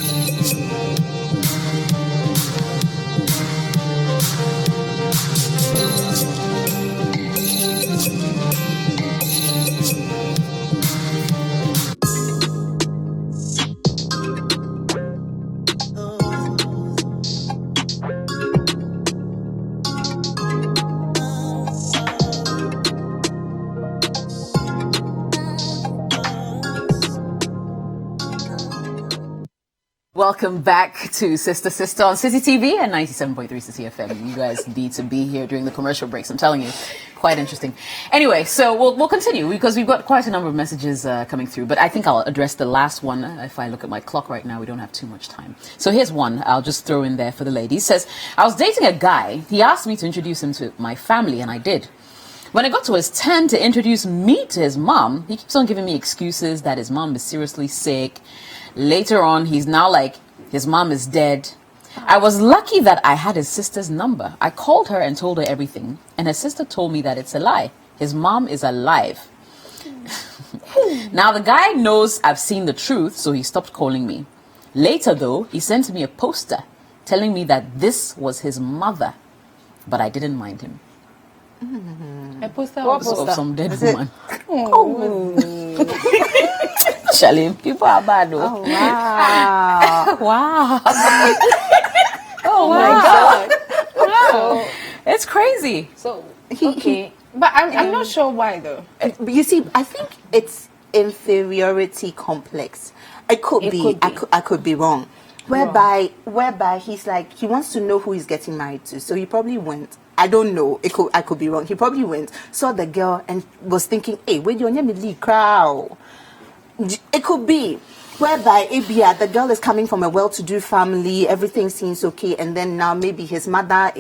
Welcome back to Sister on City TV and 97.3 City FM. You guys need to be here during the commercial breaks. I'm telling you, quite interesting. Anyway, so we'll continue because we've got quite a number of messages coming through. But I think I'll address the last one. If I look at my clock right now, we don't have too much time. So here's one I'll just throw in there for the ladies. It says, I was dating a guy. He asked me to introduce him to my family, and I did. When it got to his turn to introduce me to his mom, he keeps on giving me excuses that his mom is seriously sick. Later on, he's now like, his mom is dead. I was lucky that I had his sister's number. I called her and told her everything. And her sister told me that it's a lie. His mom is alive. Now the guy knows I've seen the truth, so he stopped calling me. Later though, he sent me a poster telling me that this was his mother, but I didn't mind him. A poster What of Of some dead Is it- woman. Charlie, people are bad though. Oh, wow. Wow. Oh my God. Wow. It's crazy. So He- okay. But I'm not sure why though. But you see, I think it's inferiority complex. It could It be. could be. I could be wrong. Whereby he's like, he wants to know who he's getting married to, so he probably went. I don't know. I could be wrong. He probably went, saw the girl, and was thinking, "Hey, where do you want me crowd?" It could be. Whereby Abia, the girl is coming from a well-to-do family, everything seems okay, and then now maybe his mother,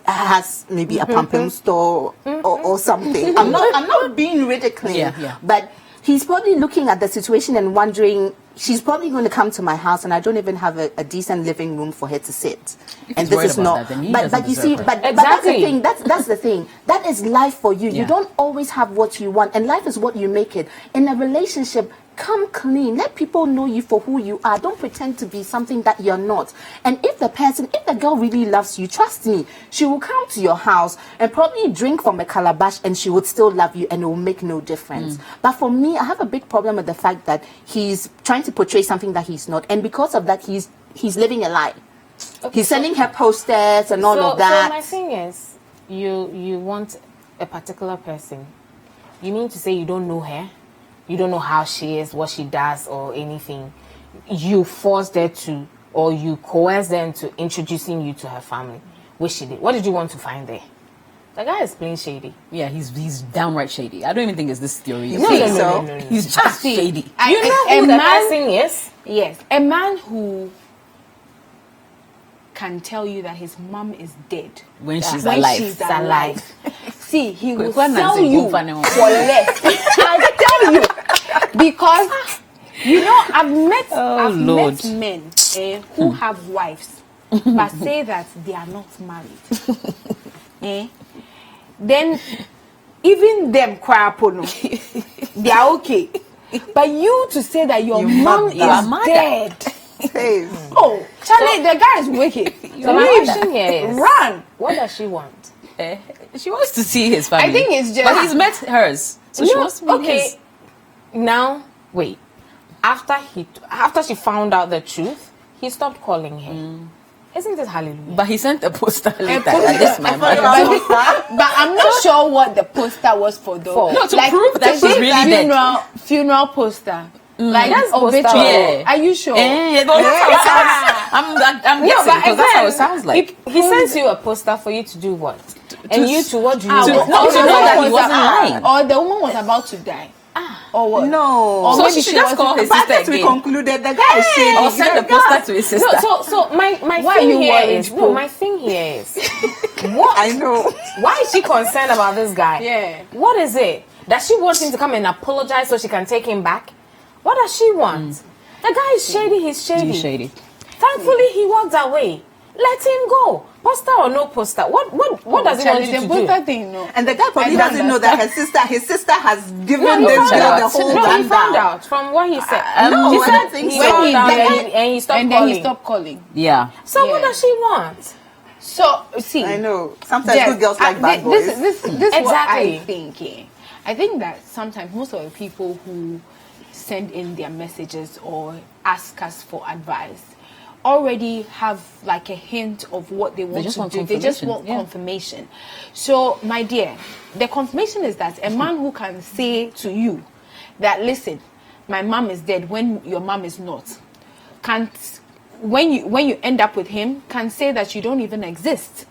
has maybe a pumping store or something. I'm not being ridiculous, Yeah. but he's probably looking at the situation and wondering, she's probably going to come to my house and I don't even have a decent living room for her to sit. And he's this worried is about not. that, then he But doesn't you see, deserve her. but that's the Exactly. thing. That's the thing. That is life for you. Yeah. You don't always have what you want, and life is what you make it. In a relationship, come clean. Let people know you for who you are. Don't pretend to be something that you're not. And if the girl really loves you, trust me, she will come to your house and probably drink from a calabash and she would still love you and it will make no difference. But for me, I have a big problem with the fact that he's trying to portray something that he's not. And because of that, he's living a lie. He's sending her posters and all of that. So my thing is, you want a particular person. You mean to say you don't know her? You don't know how she is, what she does, or anything. You forced her to, or you coerced them to introducing you to her family, which she did. What did you want to find there? The guy is plain shady. Yeah, he's downright shady. I don't even think it's this theory. You think so? He's just shady. You know who the person is? Yes, a man who can tell you that his mom is dead When she's alive. See, he will When sell Nancy you Gufane was- for less. I tell you, because I've Lord. met men who have wives but say that they are not married. Then even them cry no, they are okay. But you to say that your mom is dead. Hey. Oh, Charlie, the guy is wicked. So my question here is, Run. what does she want? She wants to see his family. I think it's just. But he's met hers. So she No, wants to meet okay. his. Now, wait. After she found out the truth, he stopped calling her. Isn't it hallelujah? But he sent a poster later. poster. Like, this my mother. But I'm not sure what the poster was for though. No, to prove that she's really dead. Funeral poster. Like That's obituary. poster. Yeah. Are you sure? Yeah, that's how it sounds. I'm guessing because that's how it sounds like. He sends you a poster for you to do what? And you to what do you want? to know that he wasn't lying. Or the woman was about to die. Or what? No. Or So maybe she should just call his But I sister guess we again. concluded the guy is shady. Or send the poster to his sister. No, so my Why thing you here worried, is bro? my thing here is I know. why is she concerned about this guy? Yeah. What is it? Does she want him to come and apologize so she can take him back? What does she want? The guy is shady. He's shady. He's shady. Thankfully, he walked away. Let him go. Poster or no poster? What does he want you to the do? poster thing, no. And the guy probably I don't doesn't know that his sister has given No, he this found girl out. the whole No, he found rundown. out from what he said. No, he I said don't think he so. found out When he- and he stopped and then calling. he stopped calling. Yeah. So what Yeah. does she want? So see, I know. Sometimes yes, good girls like bad boys. This is what Exactly. I think. I think that sometimes most of the people who send in their messages or ask us for advice already have like a hint of what they want just to want do. They just confirmation, want yeah. confirmation. So, my dear, the confirmation is that a man who can say to you that, listen, my mom is dead when your mom is not, can't, when you end up with him, can say that you don't even exist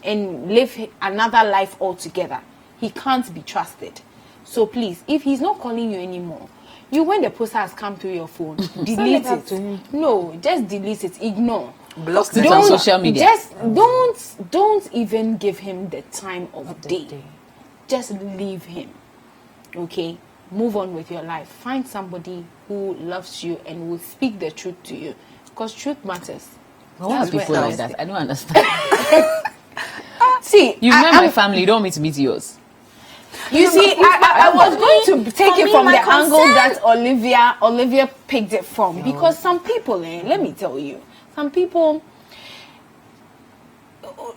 and live another life altogether. He can't be trusted. So please, if he's not calling you anymore, when the poster has come through your phone, delete it back it. to him. No, just delete it. Ignore. Block It's on social media. Just don't even give him the time of day. Just leave him. Okay? Move on with your life. Find somebody who loves you and will speak the truth to you. Because truth matters. Why are That's where people I like stand. that? I don't understand. See, You've met I'm- my family. You don't want me to meet yours. You see, I was going to take it from the angle concern- that Olivia picked it from, because some people, let me tell you, some people,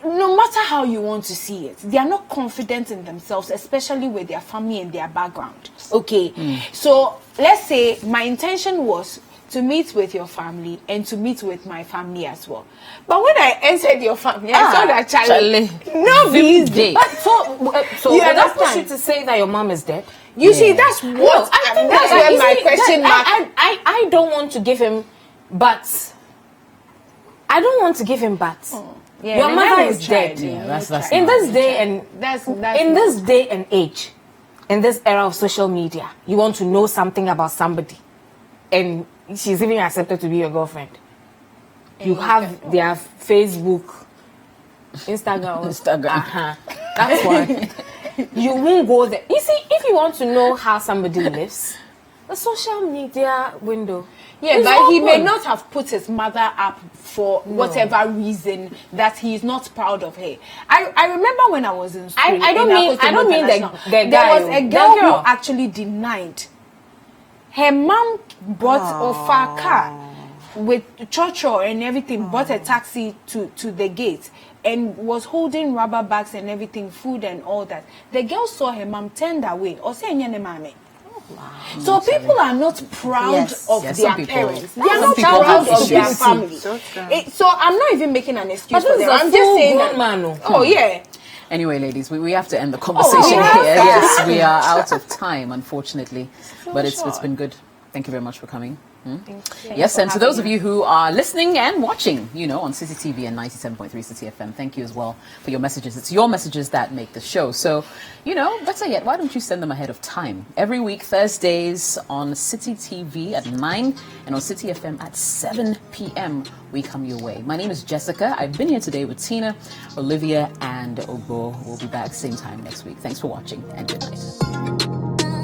no matter how you want to see it, they are not confident in themselves, especially with their family and their background. Okay, so let's say my intention was to meet with your family and to meet with my family as well. But when I entered your family, I saw that Charlie. No, easy. But so You would that push understand? you to say that your mom is dead? You see, that's what I think that's that- where you my see, question mark. I don't want to give him but. I don't want to give him but. Yeah, Your and mother then is you tried, dead. Yeah, that's In not- this day and That's in this day and age, in this era of social media, you want to know something about somebody, and she's even accepted to be your girlfriend. You have their Facebook, Instagram. That's why you won't go there. You see, if you want to know how somebody lives, the social media window. Yeah, is but he may open. not have put his mother up for whatever reason that he is not proud of her. I remember when I was in school. I don't in mean- I don't mean the International, guy, there was a the girl who girl. actually denied. Her mom bought a car with Chocho and everything, bought a taxi to the gate and was holding rubber bags and everything, food and all that. The girl saw her mom turned away. Or say, "Nyane mame." So people are not proud Yes. of Yes, their some people- parents. They some are not people proud have of their issues. family. So I'm not even making an excuse But for this them. is a I'm just saying full-grown that. man, Oh yeah. Anyway, ladies, we have to end the conversation we here. have to. Yes, we are out of time, unfortunately. But it's been good. Thank you very much for coming. Yes, and to those of you who are listening and watching, on City TV and 97.3 City FM, thank you as well for your messages. It's your messages that make the show. So, better yet, why don't you send them ahead of time? Every week, Thursdays on City TV at 9 and on City FM at 7 p.m. we come your way. My name is Jessica. I've been here today with Tina, Olivia, and Ogbo. We'll be back same time next week. Thanks for watching and good night.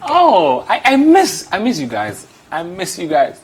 Oh, I miss you guys. I miss you guys.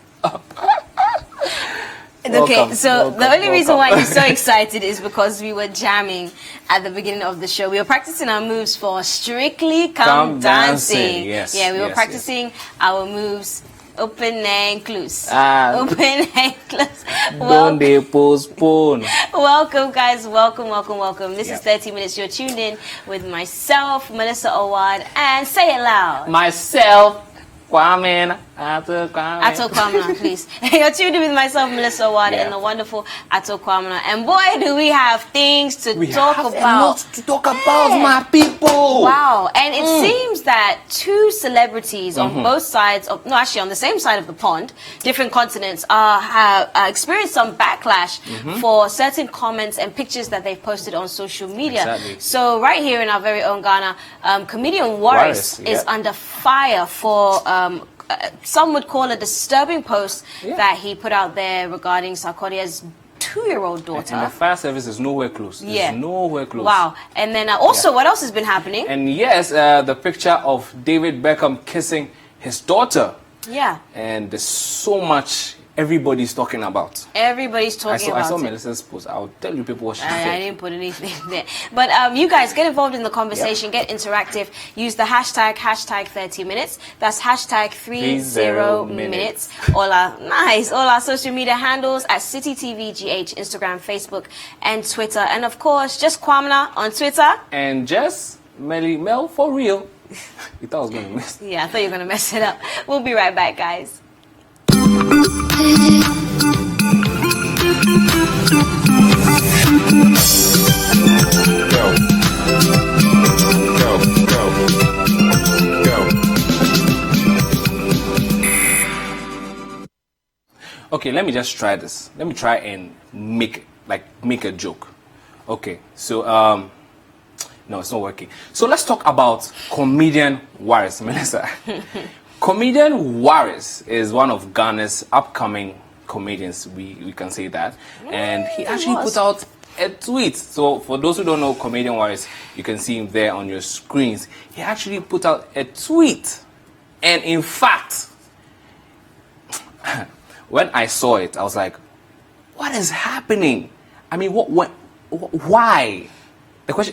Okay, Welcome, so welcome, the only reason why welcome. he's so excited is because we were jamming at the beginning of the show. We were practicing our moves for Strictly Come Dancing. Yes, Yeah, we were yes, practicing our moves. Open and close. Ah. Open and close. Don't they postpone? Welcome, guys. Welcome. This Yep. is 30 Minutes. You're tuned in with myself, Melissa Owad, and say it loud. Myself, Kwame, Ato Kwame. Ato Kwamna, please. You're tuned in with myself, Melissa Owad, Yeah. and the wonderful Ato Kwamna. And boy, do we have things to talk have about. a lot to talk about, my people. Wow. And it seems that two celebrities on both sides of, no, actually on the same side of the pond, different continents, have experienced some backlash for certain comments and pictures that they've posted on social media. Exactly. So right here in our very own Ghana, comedian Waris Waris, is yeah. under fire for some would call a disturbing post that he put out there regarding Sarkodie's 2-year-old daughter. And the fire service is nowhere close. It's Yeah. nowhere close. Wow. And then also, what else has been happening? And yes, the picture of David Beckham kissing his daughter. Yeah. And there's so much everybody's talking about. Everybody's talking I about saw it. Melissa's post. I'll tell you people what she I said. didn't put anything there. But you guys get involved in the conversation, get interactive. Use the hashtag 30 minutes. That's hashtag 30 minutes. All our social media handles at City TV GH, Instagram, Facebook, and Twitter. And of course, just Kwamna on Twitter. And Jess, Mel for real. You thought I was going to miss. Yeah, I thought you were going to mess it up. We'll be right back, guys. okay, let me just try this. Let me try and make a joke. Okay, so no, it's not working. So let's talk about comedian Waris, Melissa. Comedian Waris is one of Ghana's upcoming comedians. We can say that, and he actually put out a tweet. So for those who don't know comedian Waris, you can see him there on your screens. He actually put out a tweet, and in fact, when I saw it, I was like, "What is happening? I mean, why?" The question,